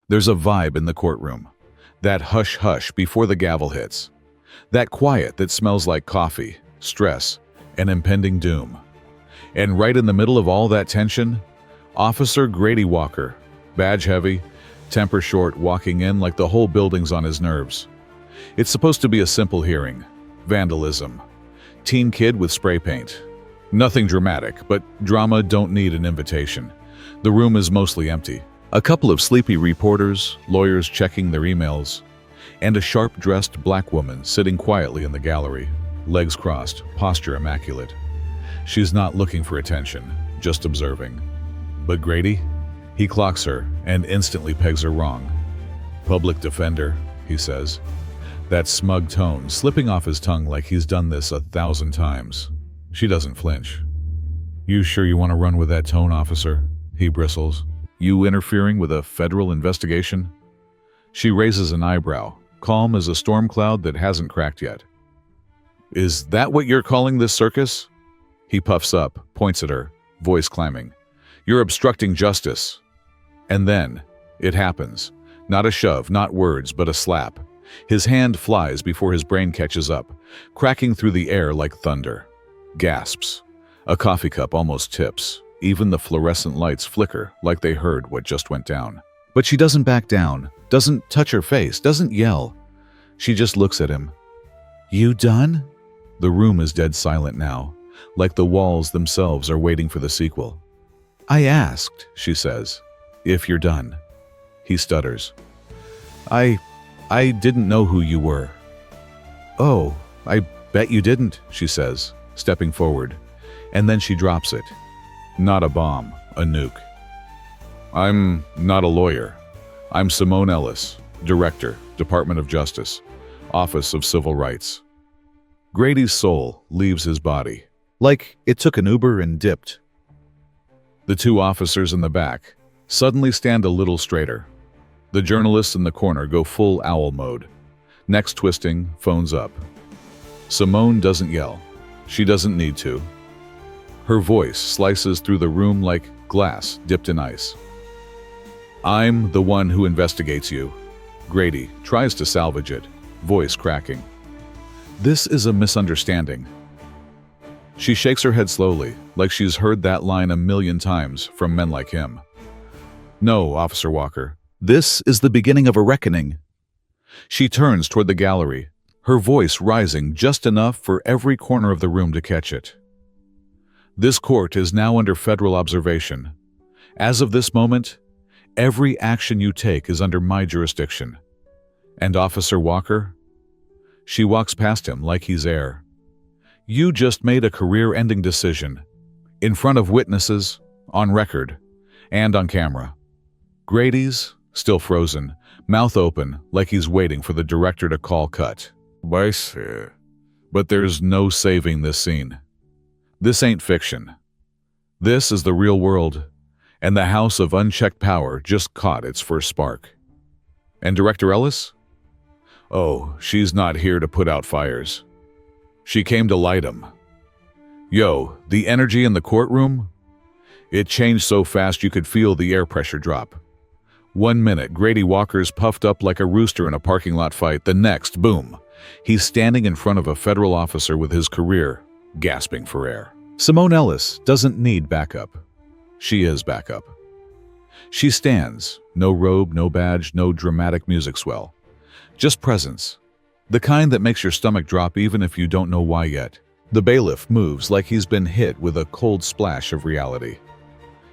There's a vibe in the courtroom. That hush-hush before the gavel hits. That quiet that smells like coffee, stress, and impending doom. And right in the middle of all that tension, Officer Grady Walker, badge heavy, temper short, walking in like the whole building's on his nerves. It's supposed to be a simple hearing. Vandalism. Teen kid with spray paint. Nothing dramatic, but drama don't need an invitation. The room is mostly empty. A couple of sleepy reporters, lawyers checking their emails, and a sharp-dressed black woman sitting quietly in the gallery, legs crossed, posture immaculate. She's not looking for attention, just observing. But Grady? He clocks her and instantly pegs her wrong. Public defender, he says. That smug tone slipping off his tongue like he's done this 1,000 times. She doesn't flinch. You sure you want to run with that tone, officer? He bristles. You interfering with a federal investigation? She raises an eyebrow, calm as a storm cloud that hasn't cracked yet. Is that what you're calling this circus? He puffs up, points at her, voice climbing. You're obstructing justice. And then, it happens. Not a shove, not words, but a slap. His hand flies before his brain catches up, cracking through the air like thunder. Gasps. A coffee cup almost tips. Even the fluorescent lights flicker like they heard what just went down. But she doesn't back down, doesn't touch her face, doesn't yell. She just looks at him. You done? The room is dead silent now, like the walls themselves are waiting for the sequel. I asked, she says, if you're done. He stutters. I didn't know who you were. Oh, I bet you didn't, she says, stepping forward. And then she drops it. Not a bomb, a nuke. I'm not a lawyer. I'm Simone Ellis, Director, Department of Justice, Office of Civil Rights. Grady's soul leaves his body, like it took an Uber and dipped. The two officers in the back suddenly stand a little straighter. The journalists in the corner go full owl mode, necks twisting, phones up. Simone doesn't yell. She doesn't need to. Her voice slices through the room like glass dipped in ice. I'm the one who investigates you. Grady tries to salvage it, voice cracking. This is a misunderstanding. She shakes her head slowly, like she's heard that line 1,000,000 times from men like him. No, Officer Walker, this is the beginning of a reckoning. She turns toward the gallery, her voice rising just enough for every corner of the room to catch it. This court is now under federal observation. As of this moment, every action you take is under my jurisdiction. And Officer Walker? She walks past him like he's air. You just made a career-ending decision. In front of witnesses, on record, and on camera. Grady's still frozen, mouth open like he's waiting for the director to call cut. But there's no saving this scene. This ain't fiction. This is the real world, and the house of unchecked power just caught its first spark. And Director Ellis? Oh, she's not here to put out fires. She came to light 'em. Yo, the energy in the courtroom? It changed so fast you could feel the air pressure drop. 1 minute, Grady Walker's puffed up like a rooster in a parking lot fight. The next, boom, he's standing in front of a federal officer with his career gasping for air. Simone Ellis doesn't need backup. She is backup. She stands, no robe, no badge, no dramatic music swell. Just presence. The kind that makes your stomach drop even if you don't know why yet. The bailiff moves like he's been hit with a cold splash of reality.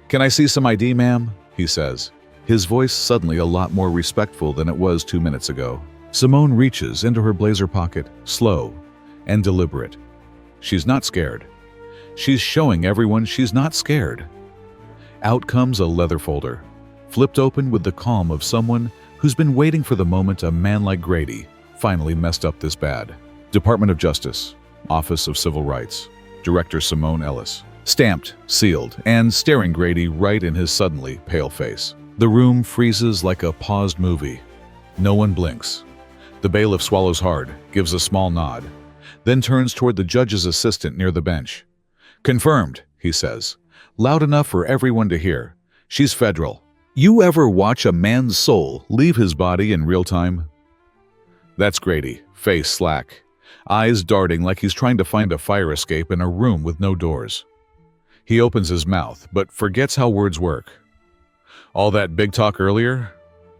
Can I see some ID, ma'am? He says, his voice suddenly a lot more respectful than it was 2 minutes ago. Simone reaches into her blazer pocket, slow and deliberate. She's not scared. She's showing everyone she's not scared. Out comes a leather folder, flipped open with the calm of someone who's been waiting for the moment a man like Grady finally messed up this bad. Department of Justice, Office of Civil Rights, Director Simone Ellis. Stamped, sealed, and staring Grady right in his suddenly pale face. The room freezes like a paused movie. No one blinks. The bailiff swallows hard, gives a small nod, then turns toward the judge's assistant near the bench. Confirmed, he says, loud enough for everyone to hear. She's federal. You ever watch a man's soul leave his body in real time? That's Grady, face slack, eyes darting like he's trying to find a fire escape in a room with no doors. He opens his mouth, but forgets how words work. All that big talk earlier?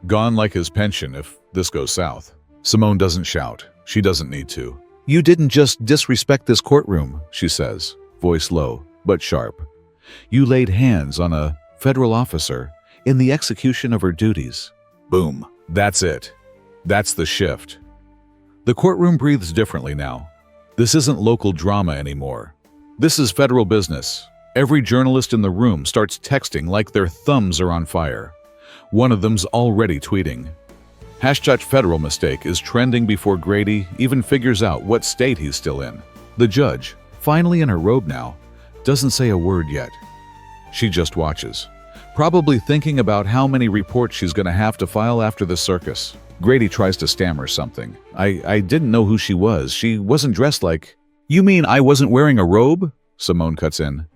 Gone like his pension if this goes south. Simone doesn't shout. She doesn't need to. You didn't just disrespect this courtroom, she says, voice low but sharp. You laid hands on a federal officer in the execution of her duties. Boom. That's it. That's the shift. The courtroom breathes differently now. This isn't local drama anymore. This is federal business. Every journalist in the room starts texting like their thumbs are on fire. One of them's already tweeting. Hashtag federal mistake is trending before Grady even figures out what state he's still in. The judge, finally in her robe now, doesn't say a word yet. She just watches, probably thinking about how many reports she's going to have to file after the circus. Grady tries to stammer something. I didn't know who she was. She wasn't dressed like... You mean I wasn't wearing a robe? Simone cuts in.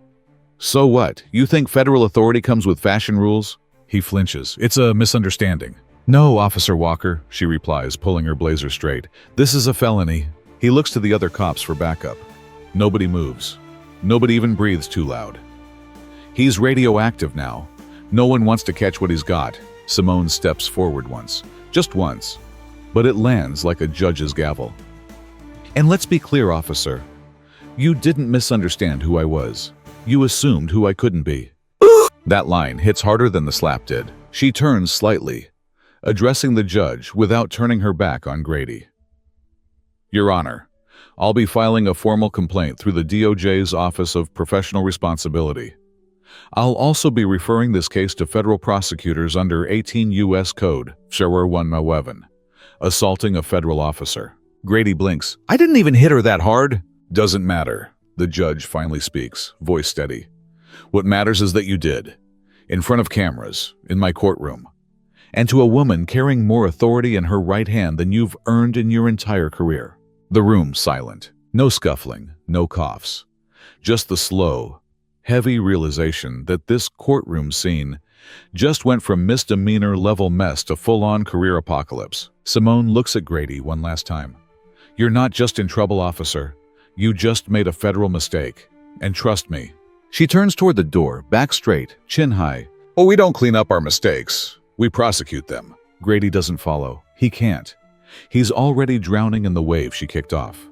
So what? You think federal authority comes with fashion rules? He flinches. It's a misunderstanding. No, Officer Walker, she replies, pulling her blazer straight. This is a felony. He looks to the other cops for backup. Nobody moves. Nobody even breathes too loud. He's radioactive now. No one wants to catch what he's got. Simone steps forward once. Just once. But it lands like a judge's gavel. And let's be clear, officer. You didn't misunderstand who I was. You assumed who I couldn't be. That line hits harder than the slap did. She turns slightly, addressing the judge without turning her back on Grady. Your Honor, I'll be filing a formal complaint through the DOJ's Office of Professional Responsibility. I'll also be referring this case to federal prosecutors under 18 U.S. Code, Sherwer 111, assaulting a federal officer. Grady blinks. I didn't even hit her that hard. Doesn't matter. The judge finally speaks, voice steady. What matters is that you did. In front of cameras, in my courtroom. And to a woman carrying more authority in her right hand than you've earned in your entire career. The room silent. No scuffling, no coughs. Just the slow, heavy realization that this courtroom scene just went from misdemeanor-level mess to full-on career apocalypse. Simone looks at Grady one last time. You're not just in trouble, officer. You just made a federal mistake. And trust me. She turns toward the door, back straight, chin high. Oh, we don't clean up our mistakes. We prosecute them. Grady doesn't follow. He can't. He's already drowning in the wave she kicked off.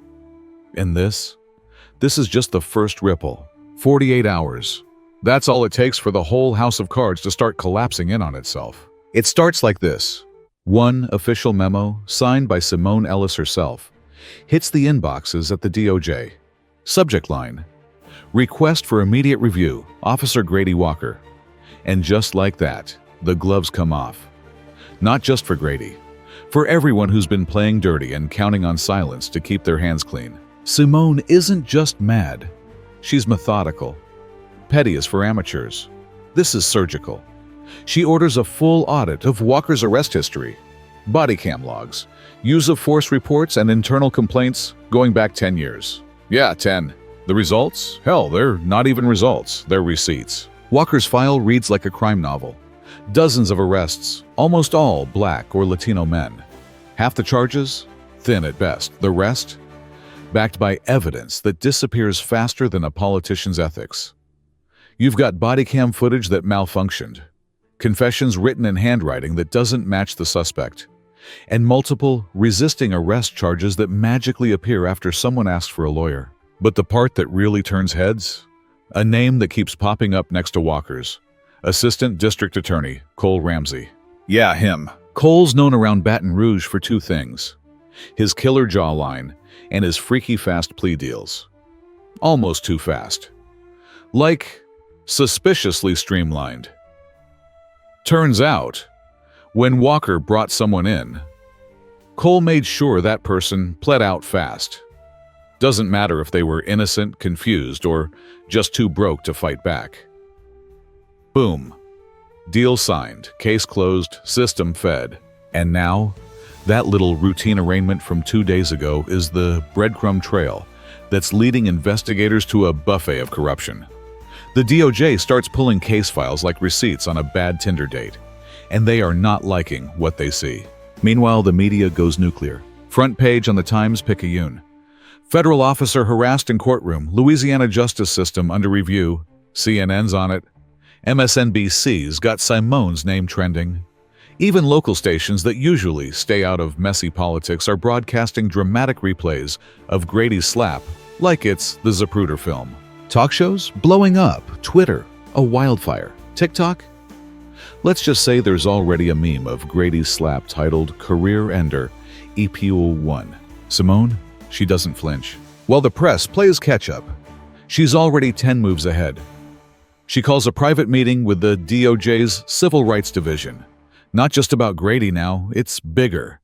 And this is just the first ripple. 48 hours. That's all it takes for the whole house of cards to start collapsing in on itself. It starts like this. One official memo, signed by Simone Ellis herself, hits the inboxes at the DOJ. Subject line: Request for immediate review, Officer Grady Walker. And just like that, the gloves come off. Not just for Grady. For everyone who's been playing dirty and counting on silence to keep their hands clean. Simone isn't just mad. She's methodical. Petty is for amateurs. This is surgical. She orders a full audit of Walker's arrest history, body cam logs, use of force reports, and internal complaints going back 10 years. Yeah, 10. The results? Hell, they're not even results. They're receipts. Walker's file reads like a crime novel. Dozens of arrests, almost all Black or Latino men. Half the charges? Thin at best. The rest? Backed by evidence that disappears faster than a politician's ethics. You've got body cam footage that malfunctioned, confessions written in handwriting that doesn't match the suspect, and multiple resisting arrest charges that magically appear after someone asks for a lawyer. But the part that really turns heads? A name that keeps popping up next to Walker's. Assistant District Attorney Cole Ramsey. Yeah, him. Cole's known around Baton Rouge for two things: his killer jawline and his freaky fast plea deals. Almost too fast. Like, suspiciously streamlined. Turns out, when Walker brought someone in, Cole made sure that person pled out fast. Doesn't matter if they were innocent, confused, or just too broke to fight back. Boom. Deal signed, case closed, system fed. And now, that little routine arraignment from 2 days ago is the breadcrumb trail that's leading investigators to a buffet of corruption. The DOJ starts pulling case files like receipts on a bad Tinder date, and they are not liking what they see. Meanwhile, the media goes nuclear. Front page on the Times-Picayune. Federal officer harassed in courtroom. Louisiana justice system under review. CNN's on it. MSNBC's got Simone's name trending. Even local stations that usually stay out of messy politics are broadcasting dramatic replays of Grady's slap like it's the Zapruder film. Talk shows blowing up. Twitter, a wildfire. TikTok? Let's just say there's already a meme of Grady's slap titled Career Ender, EPO1. Simone, she doesn't flinch. While the press plays catch-up, she's already 10 moves ahead. She calls a private meeting with the DOJ's Civil Rights Division. Not just about Grady now, it's bigger.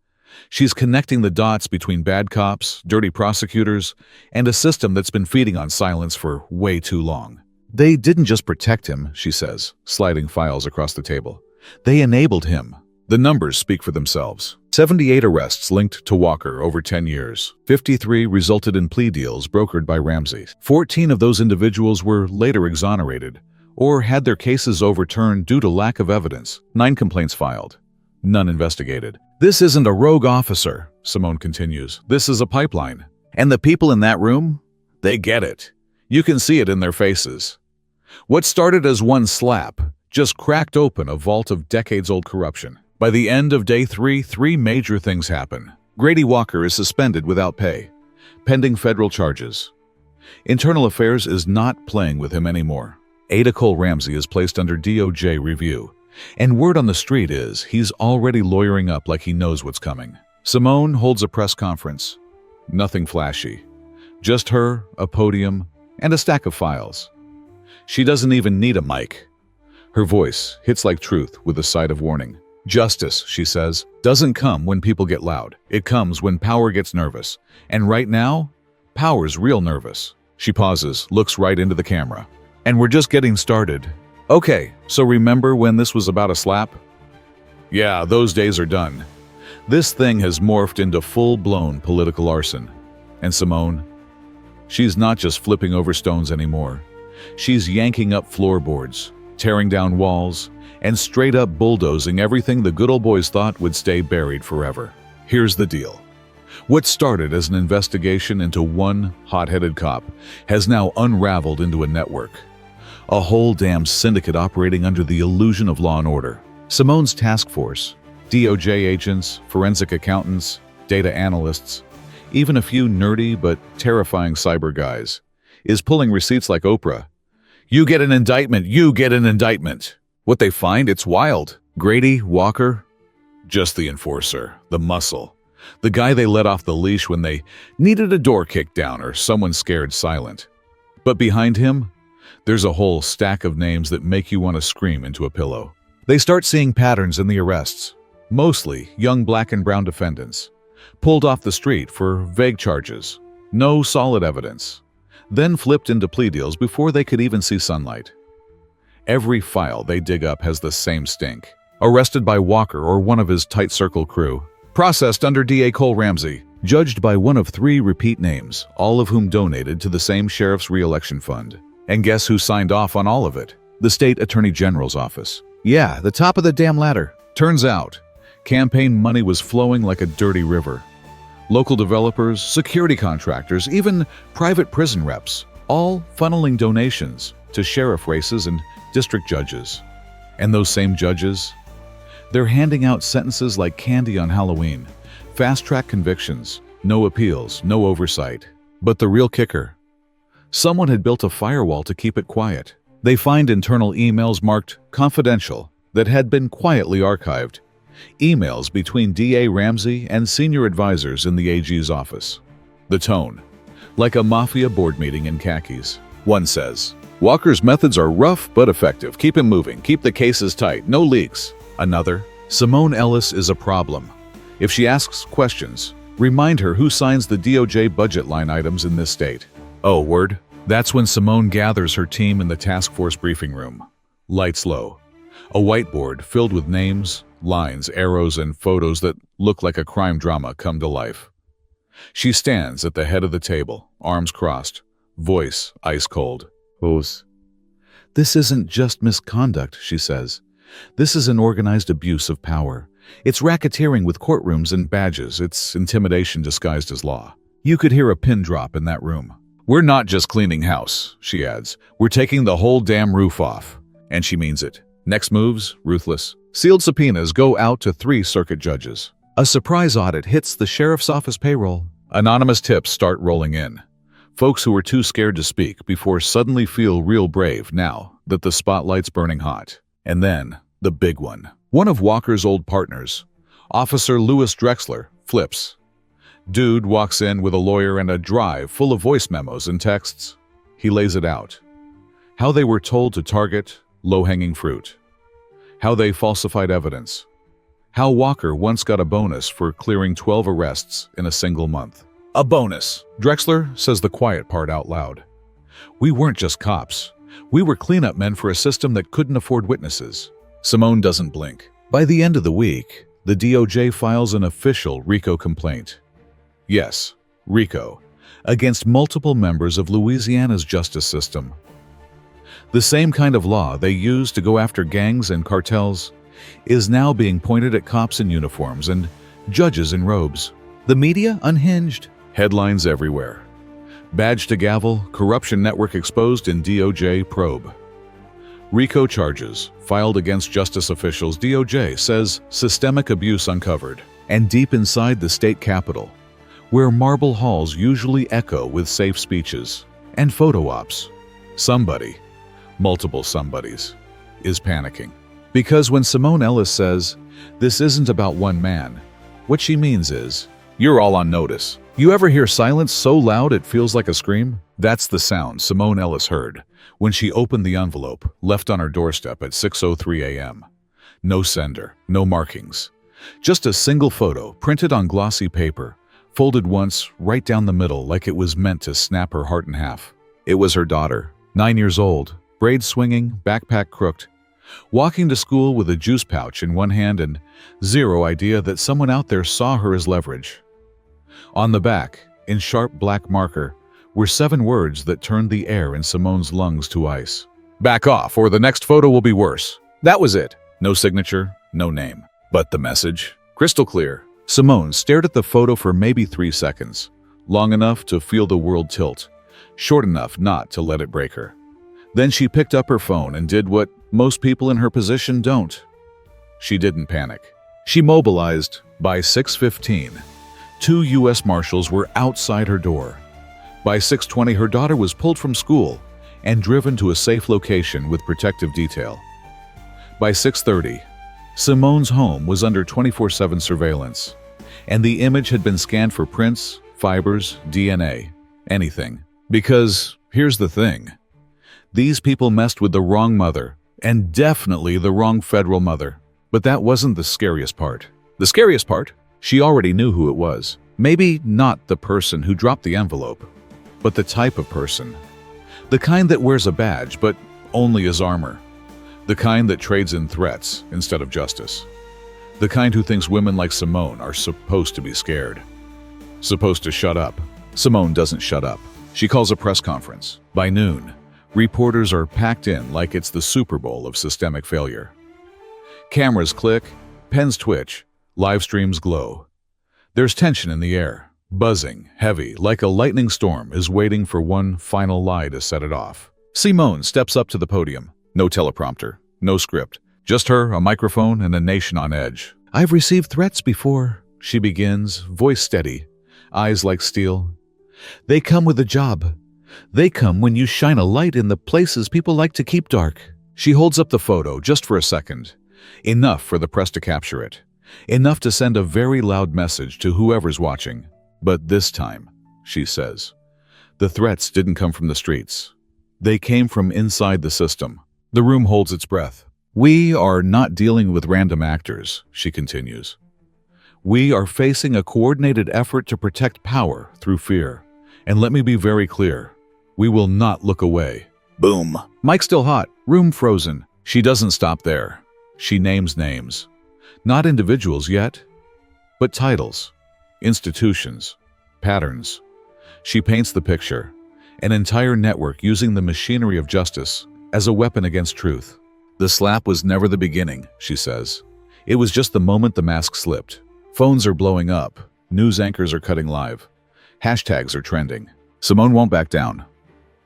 She's connecting the dots between bad cops, dirty prosecutors, and a system that's been feeding on silence for way too long. They didn't just protect him, she says, sliding files across the table. They enabled him. The numbers speak for themselves. 78 arrests linked to Walker over 10 years. 53 resulted in plea deals brokered by Ramsey. 14 of those individuals were later exonerated or had their cases overturned due to lack of evidence. 9 complaints filed. None investigated. This isn't a rogue officer, Simone continues. This is a pipeline. And the people in that room? They get it. You can see it in their faces. What started as one slap just cracked open a vault of decades-old corruption. By the end of day 3, 3 major things happen. Grady Walker is suspended without pay, pending federal charges. Internal Affairs is not playing with him anymore. Ada Cole Ramsey is placed under DOJ review. And word on the street is he's already lawyering up like he knows what's coming. Simone holds a press conference. Nothing flashy. Just her, a podium, and a stack of files. She doesn't even need a mic. Her voice hits like truth with a side of warning. Justice, she says, doesn't come when people get loud. It comes when power gets nervous. And right now, power's real nervous. She pauses, looks right into the camera. And we're just getting started. Okay, so remember when this was about a slap? Yeah, those days are done. This thing has morphed into full-blown political arson. And Simone, she's not just flipping over stones anymore. She's yanking up floorboards, tearing down walls, and straight up bulldozing everything the good old boys thought would stay buried forever. Here's the deal. What started as an investigation into one hot-headed cop has now unraveled into a network. A whole damn syndicate operating under the illusion of law and order. Simone's task force, DOJ agents, forensic accountants, data analysts, even a few nerdy but terrifying cyber guys, is pulling receipts like Oprah. You get an indictment, you get an indictment. What they find, it's wild. Grady, Walker, just the enforcer, the muscle. The guy they let off the leash when they needed a door kicked down or someone scared silent. But behind him, there's a whole stack of names that make you want to scream into a pillow. They start seeing patterns in the arrests. Mostly young black and brown defendants, pulled off the street for vague charges. No solid evidence. Then flipped into plea deals before they could even see sunlight. Every file they dig up has the same stink. Arrested by Walker or one of his tight circle crew. Processed under DA Cole Ramsey. Judged by one of 3 repeat names, all of whom donated to the same sheriff's re-election fund. And guess who signed off on all of it? The state attorney general's office. Yeah, the top of the damn ladder. Turns out, campaign money was flowing like a dirty river. Local developers, security contractors, even private prison reps, all funneling donations to sheriff races and district judges. And those same judges, they're handing out sentences like candy on Halloween. Fast-track convictions, no appeals, no oversight. But the real kicker, someone had built a firewall to keep it quiet. They find internal emails marked confidential that had been quietly archived. Emails between DA Ramsey and senior advisors in the AG's office. The tone, like a mafia board meeting in khakis. One says, Walker's methods are rough but effective. Keep him moving. Keep the cases tight. No leaks. Another, Simone Ellis is a problem. If she asks questions, remind her who signs the DOJ budget line items in this state. Oh, word? That's when Simone gathers her team in the task force briefing room. Lights low. A whiteboard filled with names, lines, arrows, and photos that look like a crime drama come to life. She stands at the head of the table, arms crossed, voice ice cold. This isn't just misconduct, she says. This is an organized abuse of power. It's racketeering with courtrooms and badges. It's intimidation disguised as law. You could hear a pin drop in that room. "We're not just cleaning house," she adds. "We're taking the whole damn roof off." And she means it. Next moves, ruthless. Sealed subpoenas go out to 3 circuit judges. A surprise audit hits the sheriff's office payroll. Anonymous tips start rolling in. Folks who were too scared to speak before suddenly feel real brave now that the spotlight's burning hot. And then, the big one. One of Walker's old partners, Officer Louis Drexler, flips. Dude walks in with a lawyer and a drive full of voice memos and texts. He lays it out. How they were told to target low-hanging fruit. How they falsified evidence. How Walker once got a bonus for clearing 12 arrests in a single month. A bonus. Drexler says the quiet part out loud. We weren't just cops. We were cleanup men for a system that couldn't afford witnesses. Simone doesn't blink. By the end of the week, the DOJ files an official RICO complaint. Yes, RICO, against multiple members of Louisiana's justice system. The same kind of law they use to go after gangs and cartels is now being pointed at cops in uniforms and judges in robes. The media unhinged. Headlines everywhere. Badge to gavel, corruption network exposed in DOJ probe. RICO charges filed against justice officials. DOJ says systemic abuse uncovered. And deep inside the state capitol, where marble halls usually echo with safe speeches and photo ops, somebody, multiple somebodies, is panicking. Because when Simone Ellis says, "This isn't about one man," what she means is, you're all on notice. You ever hear silence so loud it feels like a scream? That's the sound Simone Ellis heard when she opened the envelope left on her doorstep at 6:03 a.m. No sender, no markings. Just a single photo printed on glossy paper, folded once right down the middle like it was meant to snap her heart in half. It was her daughter, 9 years old, braids swinging, backpack crooked, walking to school with a juice pouch in one hand and zero idea that someone out there saw her as leverage. On the back, in sharp black marker, were 7 words that turned the air in Simone's lungs to ice. "Back off, or the next photo will be worse." That was it. No signature, no name. But the message? Crystal clear. Simone stared at the photo for maybe 3 seconds, long enough to feel the world tilt, short enough not to let it break her. Then she picked up her phone and did what most people in her position don't. She didn't panic. She mobilized. By 6:15, 2 U.S. Marshals were outside her door. By 6:20, her daughter was pulled from school and driven to a safe location with protective detail. By 6:30, Simone's home was under 24/7 surveillance, and the image had been scanned for prints, fibers, DNA, anything. Because, here's the thing, these people messed with the wrong mother, and definitely the wrong federal mother. But that wasn't the scariest part. The scariest part? She already knew who it was. Maybe not the person who dropped the envelope, but the type of person. The kind that wears a badge, but only as armor. The kind that trades in threats instead of justice. The kind who thinks women like Simone are supposed to be scared. Supposed to shut up. Simone doesn't shut up. She calls a press conference. By noon, reporters are packed in like it's the Super Bowl of systemic failure. Cameras click, pens twitch, live streams glow. There's tension in the air, buzzing, heavy, like a lightning storm is waiting for one final lie to set it off. Simone steps up to the podium. No teleprompter, no script, just her, a microphone, and a nation on edge. "I've received threats before," she begins, voice steady, eyes like steel. "They come with a job. They come when you shine a light in the places people like to keep dark." She holds up the photo just for a second. Enough for the press to capture it. Enough to send a very loud message to whoever's watching. But this time, she says, the threats didn't come from the streets. They came from inside the system. The room holds its breath. "We are not dealing with random actors," she continues. "We are facing a coordinated effort to protect power through fear. And let me be very clear. We will not look away." Boom. Mic still hot, room frozen. She doesn't stop there. She names names. Not individuals yet, but titles, institutions, patterns. She paints the picture. An entire network using the machinery of justice as a weapon against truth. The slap was never the beginning, she says. It was just the moment the mask slipped. Phones are blowing up. News anchors are cutting live. Hashtags are trending. Simone won't back down.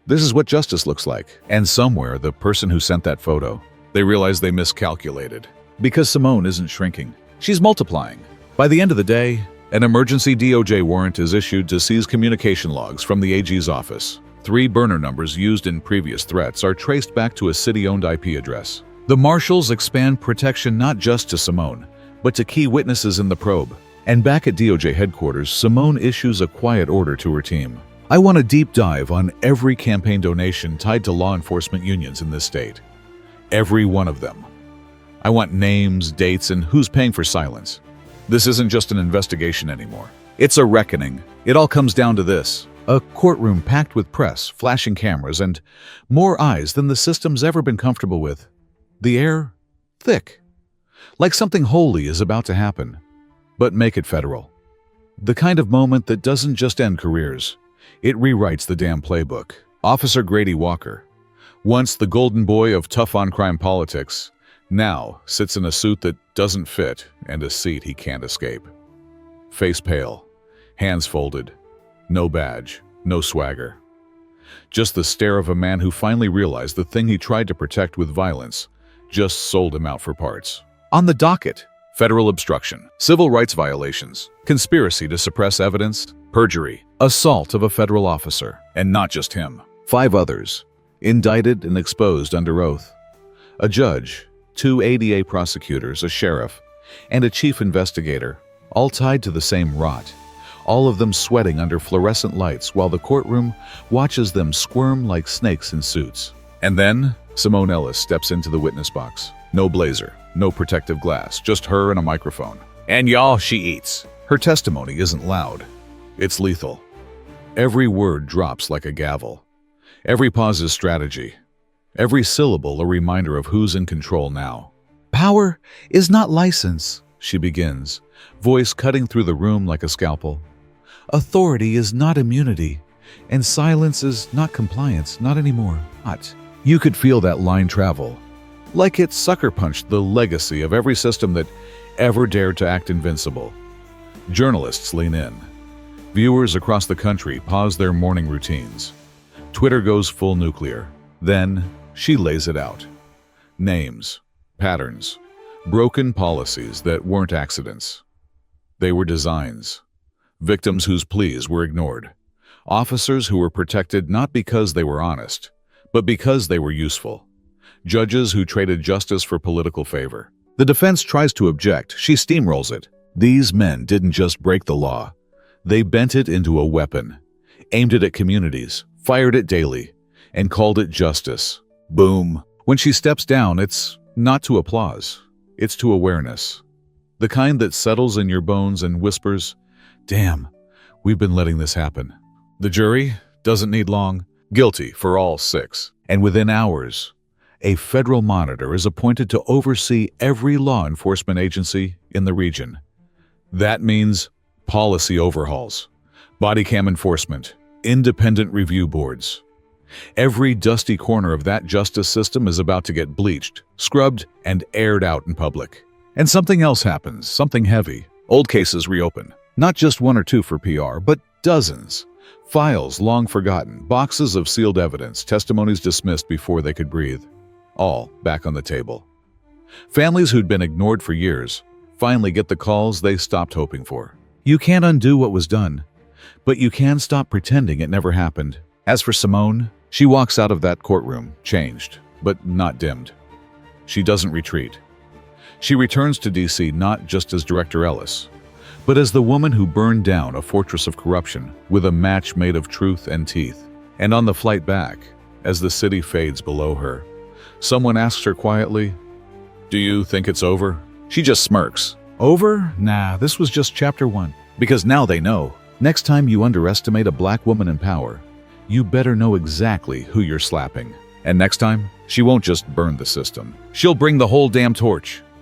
This is what justice looks like. And somewhere, the person who sent that photo, they realize they miscalculated. Because Simone isn't shrinking. She's multiplying. By the end of the day, an emergency DOJ warrant is issued to seize communication logs from the AG's office. 3 burner numbers used in previous threats are traced back to a city-owned IP address. The marshals expand protection not just to Simone, but to key witnesses in the probe. And back at DOJ headquarters, Simone issues a quiet order to her team. I want a deep dive on every campaign donation tied to law enforcement unions in this state. Every one of them. I want names, dates, and who's paying for silence. This isn't just an investigation anymore. It's a reckoning. It all comes down to this. A courtroom packed with press, flashing cameras, and more eyes than the system's ever been comfortable with. The air, thick. Like something holy is about to happen. But make it federal. The kind of moment that doesn't just end careers. It rewrites the damn playbook. Officer Grady Walker, once the golden boy of tough-on-crime politics, now sits in a suit that doesn't fit and a seat he can't escape. Face pale, hands folded, no badge, no swagger. Just the stare of a man who finally realized the thing he tried to protect with violence just sold him out for parts. On the docket, federal obstruction, civil rights violations, conspiracy to suppress evidence, perjury, assault of a federal officer, and not just him. 5 others, indicted and exposed under oath. A judge, 2 ADA prosecutors, a sheriff, and a chief investigator, all tied to the same rot. All of them sweating under fluorescent lights while the courtroom watches them squirm like snakes in suits. And then, Simone Ellis steps into the witness box. No blazer, no protective glass, just her and a microphone. And y'all, she eats. Her testimony isn't loud. It's lethal. Every word drops like a gavel. Every pause is strategy. Every syllable a reminder of who's in control now. Power is not license, she begins, voice cutting through the room like a scalpel. Authority is not immunity, and silence is not compliance, not anymore. Not. You could feel that line travel, like it sucker punched the legacy of every system that ever dared to act invincible. Journalists lean in. Viewers across the country pause their morning routines. Twitter goes full nuclear. Then she lays it out. Names, patterns, broken policies that weren't accidents. They were designs. Victims whose pleas were ignored. Officers who were protected not because they were honest, but because they were useful. Judges who traded justice for political favor. The defense tries to object. She steamrolls it. These men didn't just break the law. They bent it into a weapon, aimed it at communities, fired it daily, and called it justice. Boom. When she steps down, it's not to applause. It's to awareness. The kind that settles in your bones and whispers, "Damn, we've been letting this happen." The jury doesn't need long. Guilty for all 6. And within hours, a federal monitor is appointed to oversee every law enforcement agency in the region. That means policy overhauls, body cam enforcement, independent review boards. Every dusty corner of that justice system is about to get bleached, scrubbed, and aired out in public. And something else happens, something heavy. Old cases reopen. Not just 1 or 2 for PR, but dozens. Files long forgotten, boxes of sealed evidence, testimonies dismissed before they could breathe. All back on the table. Families who'd been ignored for years finally get the calls they stopped hoping for. You can't undo what was done, but you can stop pretending it never happened. As for Simone, she walks out of that courtroom, changed, but not dimmed. She doesn't retreat. She returns to D.C. not just as Director Ellis, but as the woman who burned down a fortress of corruption with a match made of truth and teeth. And on the flight back, as the city fades below her, someone asks her quietly, "Do you think it's over?" She just smirks. Over? Nah, this was just chapter 1. Because now they know. Next time you underestimate a black woman in power, you better know exactly who you're slapping. And next time, she won't just burn the system. She'll bring the whole damn torch.